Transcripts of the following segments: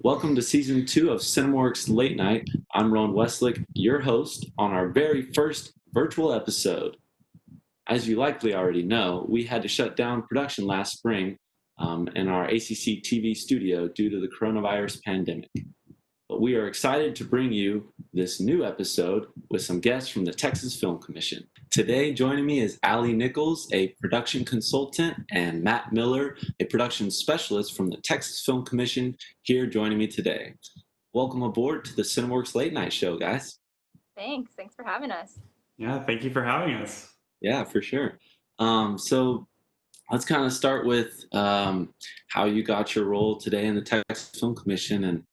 Welcome to Season 2 of CinemaWorks Late Night. I'm Rowan Wesolick, your host on our very first virtual episode. As you likely already know, we had to shut down production last spring in our ACCTV studio due to the coronavirus pandemic. But we are excited to bring you this new episode with some guests from the Texas Film Commission. Today, joining me is Nichols, a production consultant, and Matt Miller, a production specialist from the Texas Film Commission, here joining me today. Welcome aboard to the CinemaWorks Late Night Show, guys. Thanks for having us. Yeah, thank you for having us. Yeah, for sure. So let's kind of start with how you got your role today in the Texas Film Commission and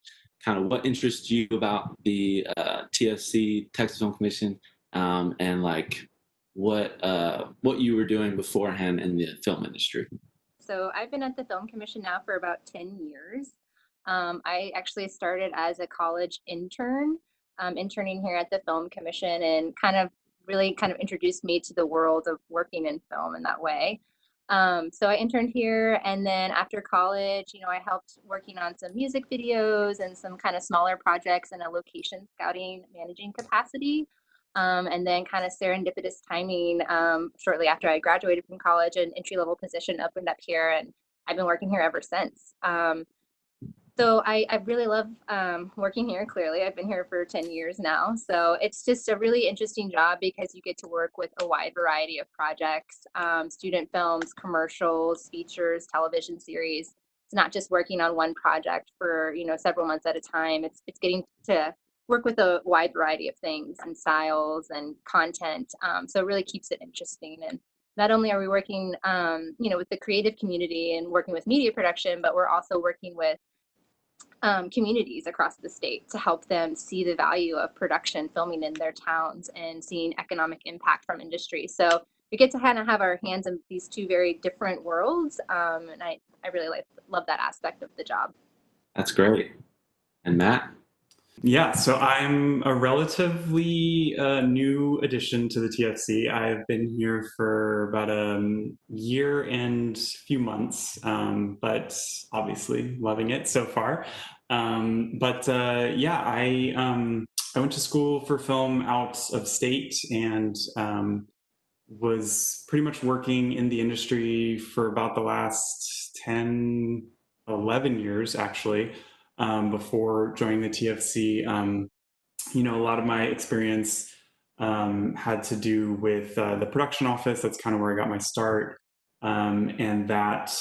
kind of what interests you about the TFC, Texas Film Commission, and like what you were doing beforehand in the film industry. So I've been at the Film Commission now for about 10 years. I actually started as a college intern, interning here at the Film Commission, and really introduced me to the world of working in film in that way. So I interned here, and then after college, I helped working on some music videos and some kind of smaller projects in a location scouting managing capacity. And then kind of serendipitous timing, shortly after I graduated from college, an entry-level position opened up here, and I've been working here ever since. So I really love working here. Clearly, I've been here for 10 years now. So it's just a really interesting job because you get to work with a wide variety of projects, student films, commercials, features, television series. It's not just working on one project for several months at a time. It's getting to work with a wide variety of things and styles and content. So it really keeps it interesting. And not only are we working with the creative community and working with media production, but we're also working with communities across the state to help them see the value of production filming in their towns and seeing economic impact from industry. So we get to kind of have our hands in these two very different worlds, and I really love that aspect of the job. That's great. And Matt? Yeah, so I'm a relatively new addition to the TFC. I've been here for about a year and a few months, but obviously loving it so far. I went to school for film out of state and was pretty much working in the industry for about the last 10, 11 years, actually. Before joining the TFC, a lot of my experience had to do with the production office. That's kind of where I got my start. And that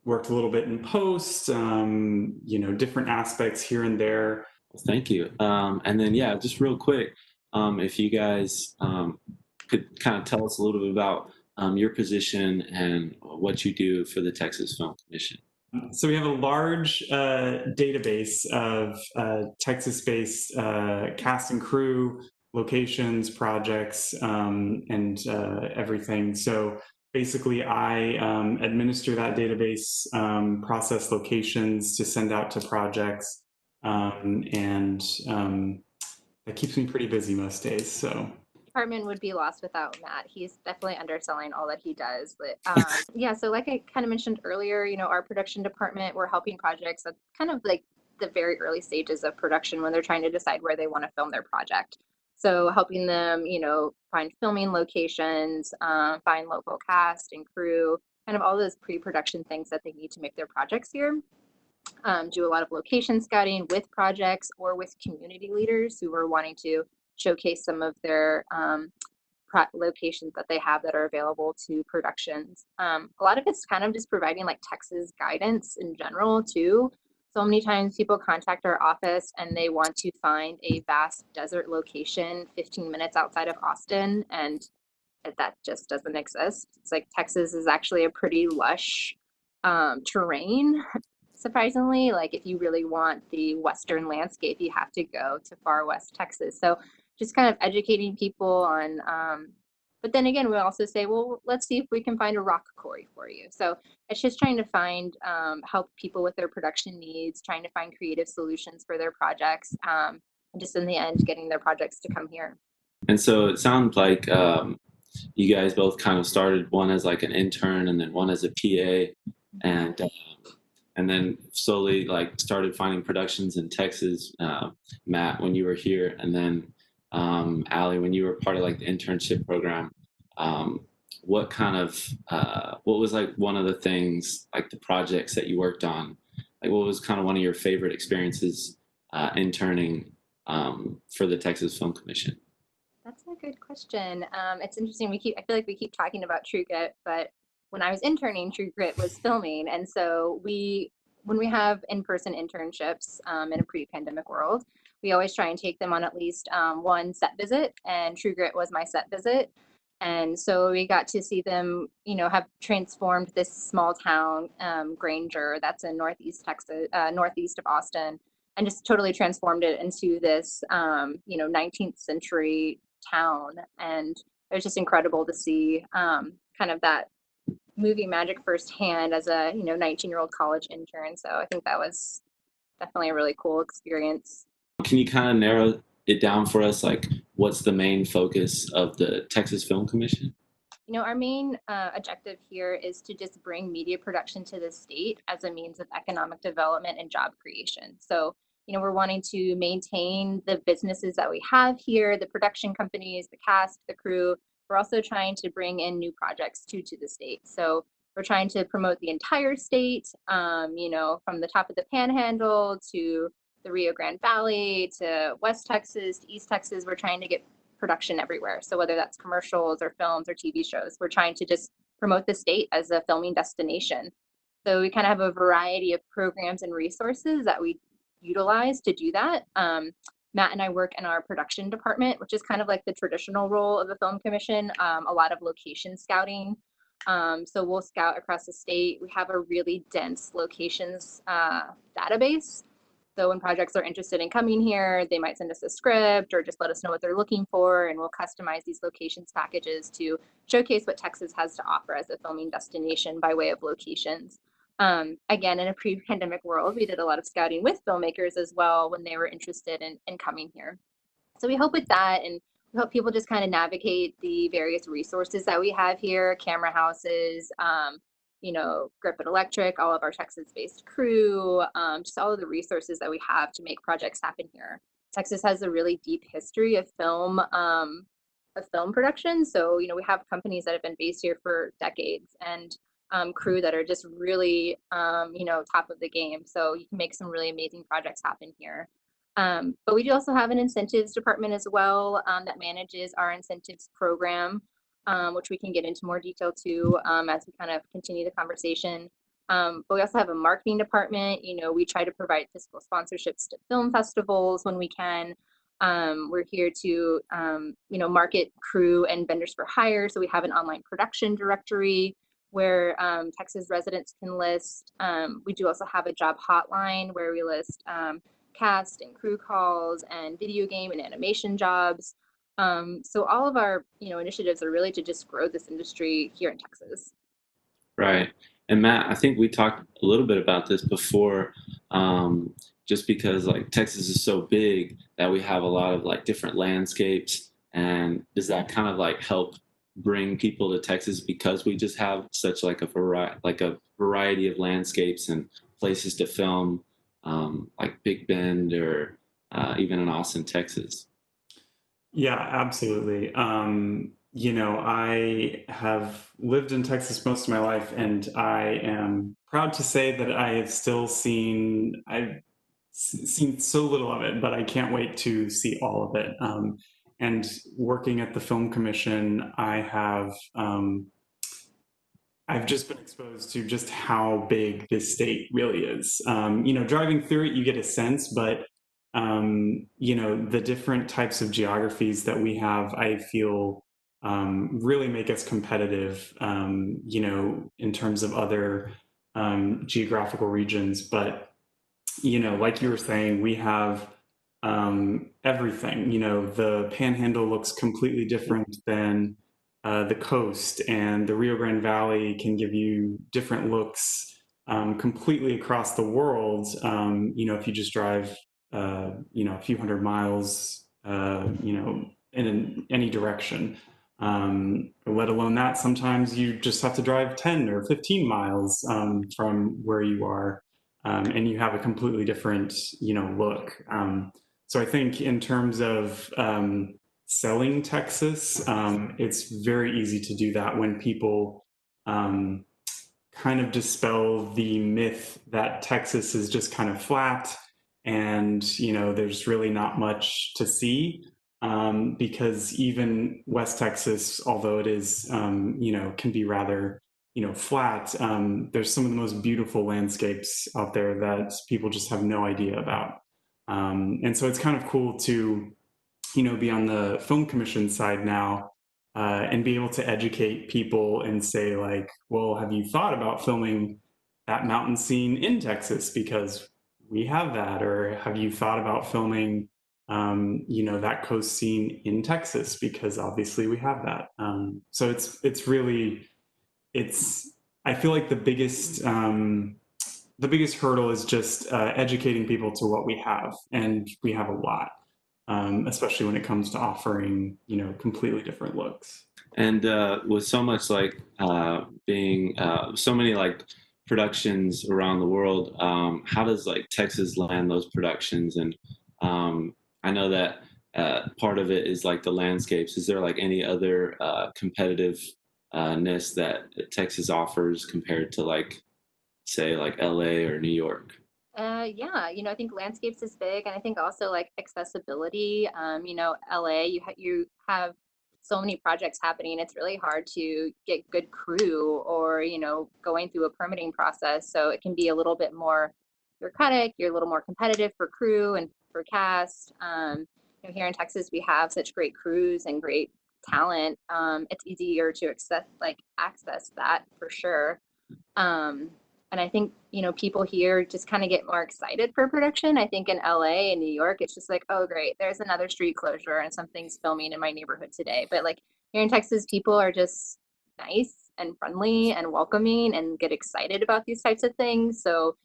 worked a little bit in post, different aspects here and there. Thank you. And then, just real quick, if you guys could kind of tell us a little bit about your position and what you do for the Texas Film Commission. So we have a large database of Texas-based cast and crew, locations, projects, and everything. So basically, I administer that database, process locations to send out to projects, and that keeps me pretty busy most days. So. Department would be lost without Matt. He's definitely underselling all that he does. But so like I kind of mentioned earlier, our production department, we're helping projects at kind of like the very early stages of production when they're trying to decide where they want to film their project. So helping them, find filming locations, find local cast and crew, kind of all those pre-production things that they need to make their projects here. Do a lot of location scouting with projects or with community leaders who are wanting to showcase some of their locations that they have that are available to productions. A lot of it's kind of just providing like Texas guidance in general too. So many times people contact our office and they want to find a vast desert location 15 minutes outside of Austin, and that just doesn't exist. It's like Texas is actually a pretty lush terrain. Surprisingly, like if you really want the Western landscape, you have to go to far West Texas. So just kind of educating people on, but then again, we also say, well, let's see if we can find a rock quarry for you. So it's just trying to find, help people with their production needs, trying to find creative solutions for their projects, and just in the end, getting their projects to come here. And so it sounds like you guys both kind of started one as like an intern and then one as a PA. And and then slowly like started finding productions in Texas. Matt, when you were here, and then Allie, when you were part of like the internship program. What kind of what was like one of the things, like the projects that you worked on? Like, what was kind of one of your favorite experiences interning for the Texas Film Commission? That's a good question. It's interesting. I feel like we keep talking about True Grit, but when I was interning, True Grit was filming, and so when we have in-person internships in a pre-pandemic world, we always try and take them on at least one set visit, and True Grit was my set visit. And so we got to see them, have transformed this small town, Granger, that's in Northeast Texas, northeast of Austin, and just totally transformed it into this, 19th century town. And it was just incredible to see kind of that movie magic firsthand as a 19-year-old college intern. So I think that was definitely a really cool experience. Can you kind of narrow it down for us? Like, what's the main focus of the Texas Film Commission? Our main objective here is to just bring media production to the state as a means of economic development and job creation. So, we're wanting to maintain the businesses that we have here, the production companies, the cast, the crew. We're also trying to bring in new projects to the state. So we're trying to promote the entire state, from the top of the Panhandle to the Rio Grande Valley to West Texas to East Texas. We're trying to get production everywhere. So whether that's commercials or films or TV shows, we're trying to just promote the state as a filming destination. So we kind of have a variety of programs and resources that we utilize to do that. Matt and I work in our production department, which is kind of like the traditional role of the film commission, a lot of location scouting. So we'll scout across the state. We have a really dense locations database. So when projects are interested in coming here, they might send us a script or just let us know what they're looking for, and we'll customize these locations packages to showcase what Texas has to offer as a filming destination by way of locations. Again, in a pre-pandemic world, we did a lot of scouting with filmmakers as well when they were interested in coming here. So we hope with that, and we hope people just kind of navigate the various resources that we have here, camera houses, Griffith Electric, all of our Texas-based crew, just all of the resources that we have to make projects happen here. Texas has a really deep history of film production. So, we have companies that have been based here for decades, and crew that are just really, top of the game. So you can make some really amazing projects happen here. But we do also have an incentives department as well that manages our incentives program, which we can get into more detail too as we kind of continue the conversation. But we also have a marketing department. We try to provide physical sponsorships to film festivals when we can. We're here to, market crew and vendors for hire. So we have an online production directory where Texas residents can list. We do also have a job hotline where we list cast and crew calls and video game and animation jobs. So all of our, initiatives are really to just grow this industry here in Texas. Right. And Matt, I think we talked a little bit about this before, just because like Texas is so big that we have a lot of like different landscapes. And does that kind of like help bring people to Texas because we just have such like a variety of landscapes and places to film, like Big Bend or even in Austin, Texas? Yeah, absolutely. I have lived in Texas most of my life, and I am proud to say that I've seen so little of it, but I can't wait to see all of it. And working at the Film Commission, I've just been exposed to just how big this state really is. Driving through it, you get a sense, but the different types of geographies that we have, I feel really make us competitive, in terms of other geographical regions. But, like you were saying, we have everything. The Panhandle looks completely different than the coast, and the Rio Grande Valley can give you different looks completely across the world. If you just drive, a few hundred miles, in any direction. Let alone that, sometimes you just have to drive 10 or 15 miles from where you are. and you have a completely different, look. So I think in terms of selling Texas, it's very easy to do that when people kind of dispel the myth that Texas is just kind of flat and, there's really not much to see. Because even West Texas, although it is, can be rather, flat, there's some of the most beautiful landscapes out there that people just have no idea about. And so it's kind of cool to, be on the film commission side now, and be able to educate people and say like, well, have you thought about filming that mountain scene in Texas because we have that? Or have you thought about filming, that coast scene in Texas because obviously we have that. So it's really, I feel like the biggest hurdle is just educating people to what we have, and we have a lot. Especially when it comes to offering, completely different looks. And with so much like being so many like productions around the world, how does like Texas land those productions? And I know that part of it is like the landscapes. Is there like any other competitiveness that Texas offers compared to like, say, like LA or New York? Yeah, I think landscapes is big, and I think also like accessibility. LA, you have so many projects happening. It's really hard to get good crew or going through a permitting process. So it can be a little bit more bureaucratic. You're a little more competitive for crew and for cast. Here in Texas, we have such great crews and great talent. It's easier to access that for sure. And I think, people here just kind of get more excited for production. I think in LA and New York, it's just like, oh, great, there's another street closure and something's filming in my neighborhood today. But like here in Texas, people are just nice and friendly and welcoming and get excited about these types of things. So,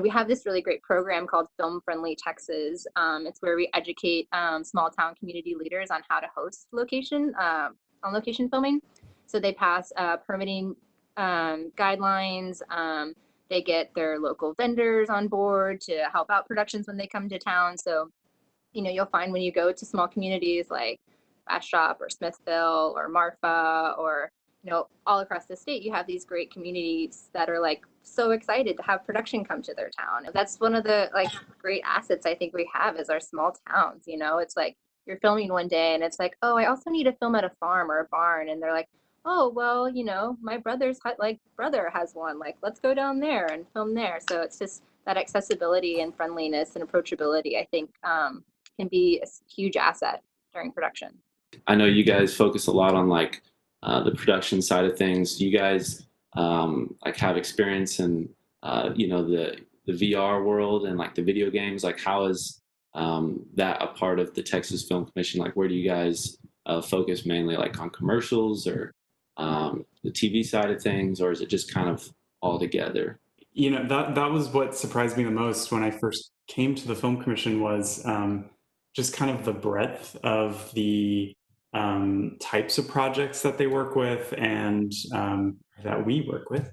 we have this really great program called Film Friendly Texas. It's where we educate small town community leaders on how to host on location filming. So they pass permitting guidelines. They get their local vendors on board to help out productions when they come to town. So, you'll find when you go to small communities like Bastrop or Smithville or Marfa or, all across the state, you have these great communities that are like so excited to have production come to their town. And that's one of the like great assets I think we have is our small towns. It's like you're filming one day and it's like, oh, I also need to film at a farm or a barn. And they're like, oh, well, my brother has one, like, let's go down there and film there. So it's just that accessibility and friendliness and approachability, I think, can be a huge asset during production. I know you guys focus a lot on like the production side of things. You guys like have experience in the VR world and like the video games. Like how is that a part of the Texas Film Commission? Like where do you guys focus mainly, like on commercials or the TV side of things, or is it just kind of all together? That was what surprised me the most when I first came to the Film Commission was just kind of the breadth of the types of projects that they work with and that we work with.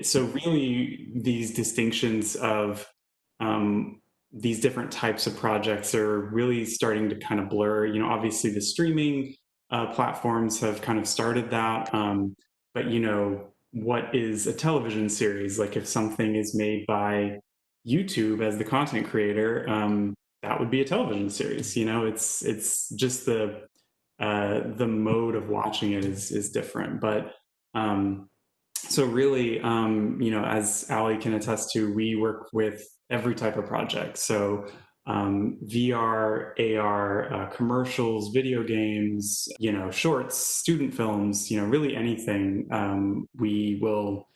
So really these distinctions of these different types of projects are really starting to kind of blur. Obviously the streaming platforms have kind of started that. But what is a television series? Like if something is made by YouTube as the content creator, that would be a television series. It's just the mode of watching it is different. But so really, as Ali can attest to, we work with every type of project. So VR, AR, commercials, video games, shorts, student films, really anything we will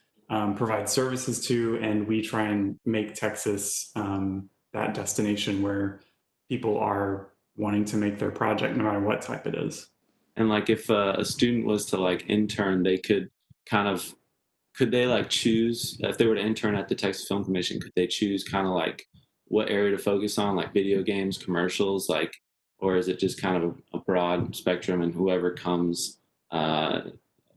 provide services to, and we try and make Texas that destination where people are wanting to make their project no matter what type it is. And like if a student was to like intern, they could they like choose if they were to intern at the Texas Film Commission, could they choose kind of like what area to focus on, like video games, commercials, like, or is it just kind of a broad spectrum and whoever comes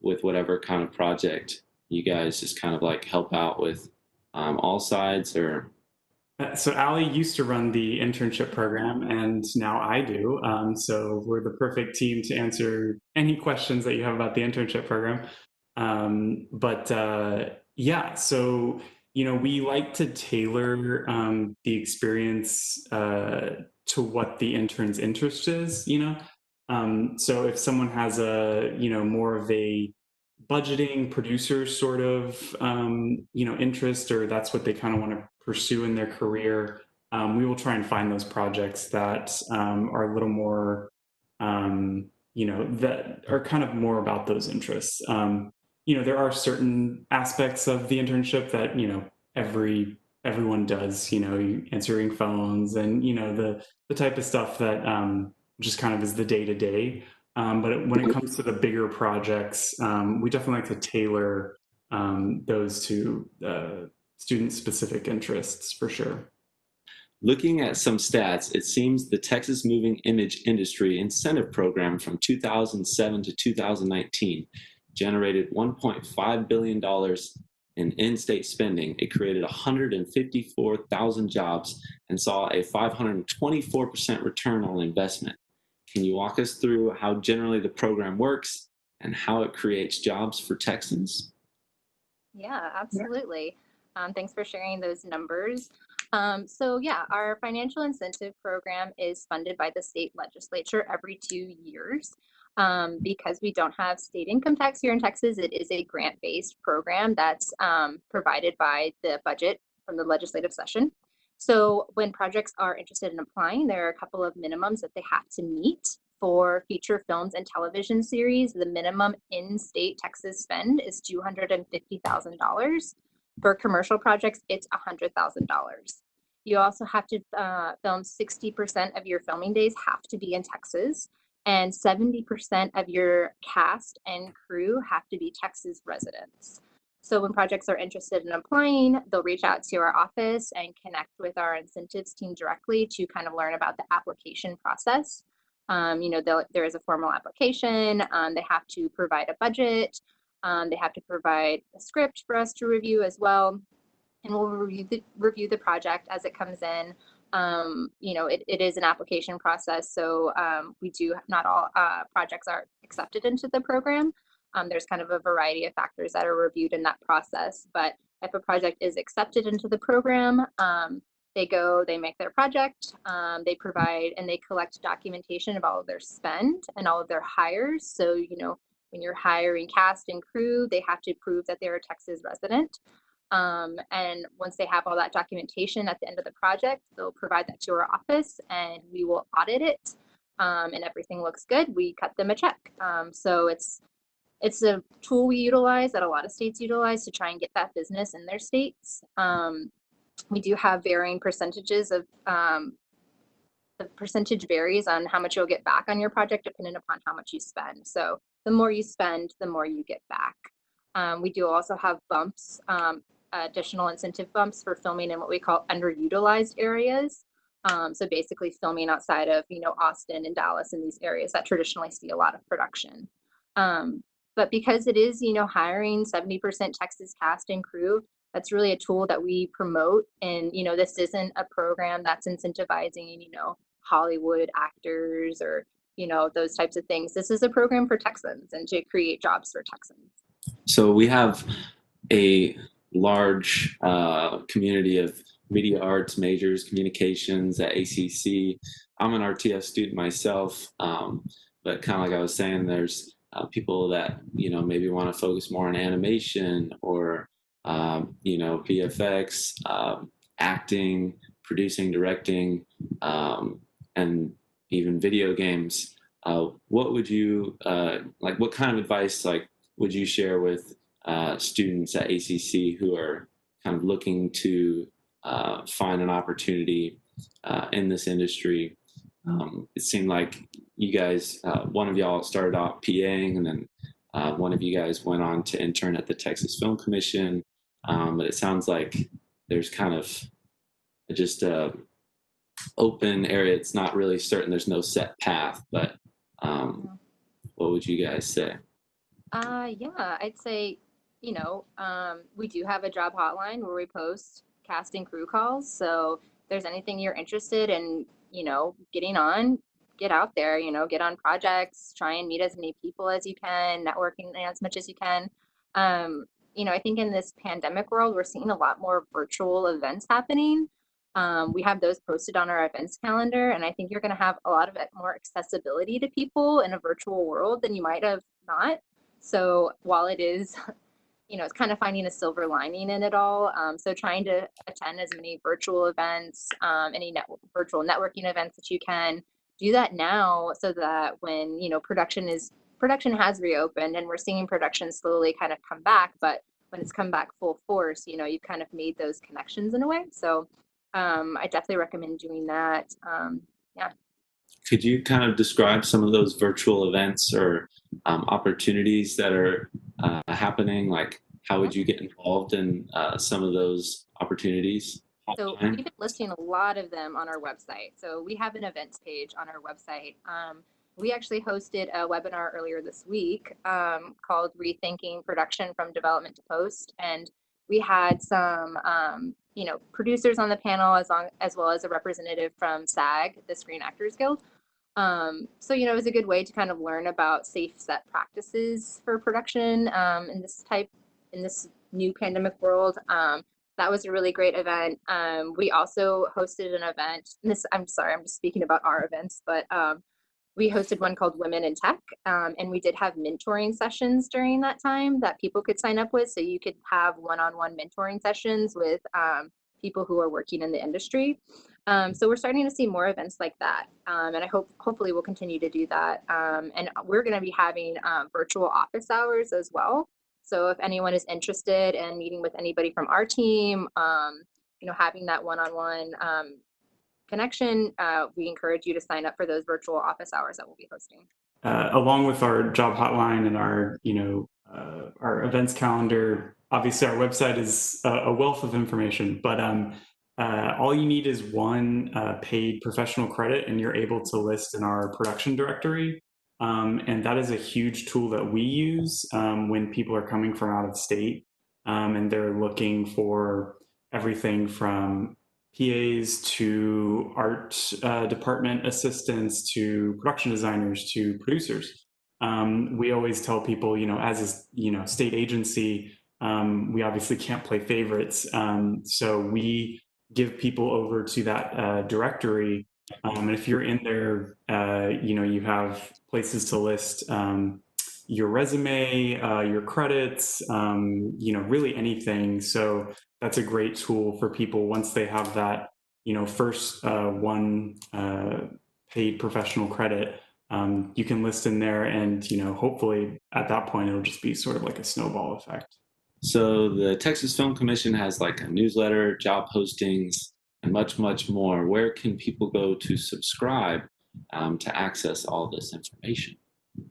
with whatever kind of project you guys just kind of like help out with all sides, or? So Allie used to run the internship program, and now I do. So we're the perfect team to answer any questions that you have about the internship program. Yeah, so we like to tailor the experience to what the intern's interest is. So if someone has a more of a budgeting producer sort of interest, or that's what they kind of want to pursue in their career, we will try and find those projects that are a little more that are kind of more about those interests. There are certain aspects of the internship that everyone does, answering phones and the type of stuff that just kind of is the day to day. But when it comes to the bigger projects, we definitely like to tailor those to student-specific interests for sure. Looking at some stats, it seems the Texas Moving Image Industry Incentive Program from 2007 to 2019 generated $1.5 billion in in-state spending. It created 154,000 jobs and saw a 524% return on investment. Can you walk us through how generally the program works and how it creates jobs for Texans? Yeah, absolutely. Thanks for sharing those numbers. So yeah, our financial incentive program is funded by the state legislature every 2 years. Because we don't have state income tax here in Texas, it is a grant-based program that's provided by the budget from the legislative session. So when projects are interested in applying, there are a couple of minimums that they have to meet. For feature films and television series, the minimum in-state Texas spend is $250,000. For commercial projects, it's $100,000. You also have to film 60% of your filming days have to be in Texas, and 70% of your cast and crew have to be Texas residents. So when projects are interested in applying, they'll reach out to our office and connect with our incentives team directly to kind of learn about the application process. There is a formal application. They have to provide a budget. They have to provide a script for us to review as well. And we'll review the project as it comes in. It is an application process, so not all projects are accepted into the program. There's kind of a variety of factors that are reviewed in that process, but if a project is accepted into the program, they make their project, they provide and they collect documentation of all of their spend and all of their hires. So, when you're hiring cast and crew, they have to prove that they're a Texas resident. And once they have all that documentation at the end of the project, they'll provide that to our office and we will audit it. And everything looks good, we cut them a check. So it's a tool we utilize that a lot of states utilize to try and get that business in their states. We do have varying percentages of the percentage varies on how much you'll get back on your project depending upon how much you spend. So the more you spend, the more you get back. We do also have bumps, additional incentive bumps for filming in what we call underutilized areas. So basically filming outside of, Austin and Dallas and these areas that traditionally see a lot of production. But because it is, hiring 70% Texas cast and crew, that's really a tool that we promote. And, this isn't a program that's incentivizing, Hollywood actors or, those types of things. This is a program for Texans and to create jobs for Texans. So we have a large community of media arts majors, communications at ACC. I'm an RTF student myself, but kind of like I was saying, there's people that maybe want to focus more on animation or VFX, acting, producing, directing, and even video games. What would you what kind of advice would you share with students at ACC who are kind of looking to find an opportunity in this industry? It seemed like you guys, one of y'all started off PAing, and then one of you guys went on to intern at the Texas Film Commission. But it sounds like there's kind of just a open area. It's not really certain. There's no set path, but what would you guys say? Yeah, I'd say we do have a job hotline where we post cast and crew calls. So if there's anything you're interested in, getting on, get out there, get on projects, try and meet as many people as you can, networking as much as you can. I think in this pandemic world, we're seeing a lot more virtual events happening. We have those posted on our events calendar, and I think you're going to have a lot of more accessibility to people in a virtual world than you might have not. So while it is, it's kind of finding a silver lining in it all. So trying to attend as many virtual events, any virtual networking events that you can, do that now so that when, production has reopened and we're seeing production slowly kind of come back, but when it's come back full force, you've kind of made those connections in a way. So I definitely recommend doing that. Yeah. Could you kind of describe some of those virtual events or opportunities that are happening? Like, how would you get involved in some of those opportunities? So Hotline? we've been listing a lot of them on our website. So we have an events page on our website. We actually hosted a webinar earlier this week called Rethinking Production from Development to Post. And we had some, producers on the panel as well as a representative from SAG, the Screen Actors Guild. So, it was a good way to kind of learn about safe set practices for production in this new pandemic world. That was a really great event. We also hosted an event. I'm sorry, I'm just speaking about our events, but we hosted one called Women in Tech, and we did have mentoring sessions during that time that people could sign up with. So you could have one-on-one mentoring sessions with people who are working in the industry. So we're starting to see more events like that, and I hopefully we'll continue to do that. And we're going to be having virtual office hours as well. So if anyone is interested in meeting with anybody from our team, having that one-on-one connection, we encourage you to sign up for those virtual office hours that we'll be hosting. Along with our job hotline and our events calendar, obviously our website is a wealth of information, but all you need is one paid professional credit and you're able to list in our production directory. And that is a huge tool that we use when people are coming from out of state and they're looking for everything from PAs to art department assistants to production designers to producers. We always tell people, as a state agency, we obviously can't play favorites. So we give people over to that directory. And if you're in there, you have places to list your resume, your credits, really anything. So that's a great tool for people once they have that, first one paid professional credit. You can list in there and, hopefully at that point, it'll just be sort of like a snowball effect. So the Texas Film Commission has like a newsletter, job postings, and much, much more. Where can people go to subscribe to access all this information?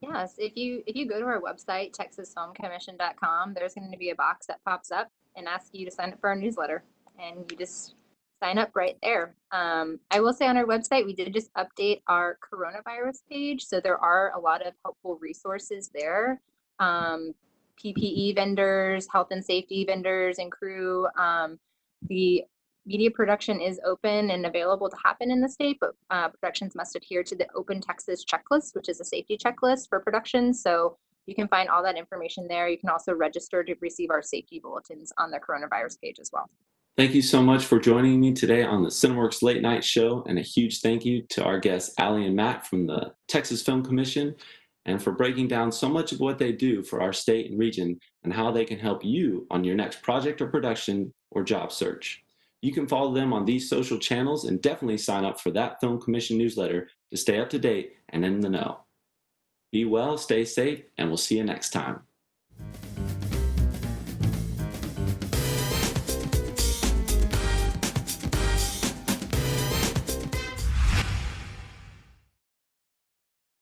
Yes, if you go to our website, texasfilmcommission.com, there's going to be a box that pops up and asks you to sign up for our newsletter, and you just sign up right there. I will say on our website, we did just update our coronavirus page, so there are a lot of helpful resources there. PPE vendors, health and safety vendors and crew. The media production is open and available to happen in the state, but productions must adhere to the Open Texas Checklist, which is a safety checklist for production. So you can find all that information there. You can also register to receive our safety bulletins on the coronavirus page as well. Thank you so much for joining me today on the CinemaWorks Late Night Show, and a huge thank you to our guests, Allie and Matt from the Texas Film Commission, and for breaking down so much of what they do for our state and region and how they can help you on your next project or production or job search. You can follow them on these social channels and definitely sign up for that Film Commission newsletter to stay up to date and in the know. Be well, stay safe, and we'll see you next time.